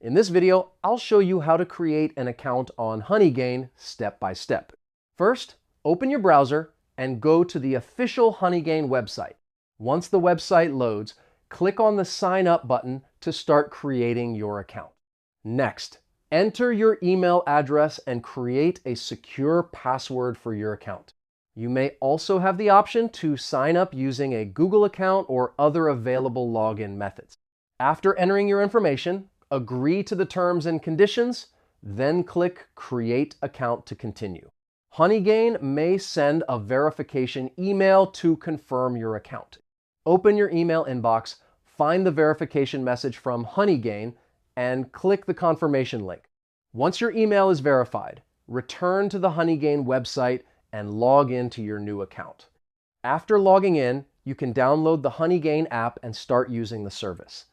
In this video, I'll show you how to create an account on HoneyGain step by step. First, open your browser and go to the official HoneyGain website. Once the website loads, click on the Sign Up button to start creating your account. Next, enter your email address and create a secure password for your account. You may also have the option to sign up using a Google account or other available login methods. After entering your information, agree to the terms and conditions, then click Create Account to continue. HoneyGain may send a verification email to confirm your account. Open your email inbox, find the verification message from HoneyGain, and click the confirmation link. Once your email is verified, return to the HoneyGain website and log into your new account. After logging in, you can download the HoneyGain app and start using the service.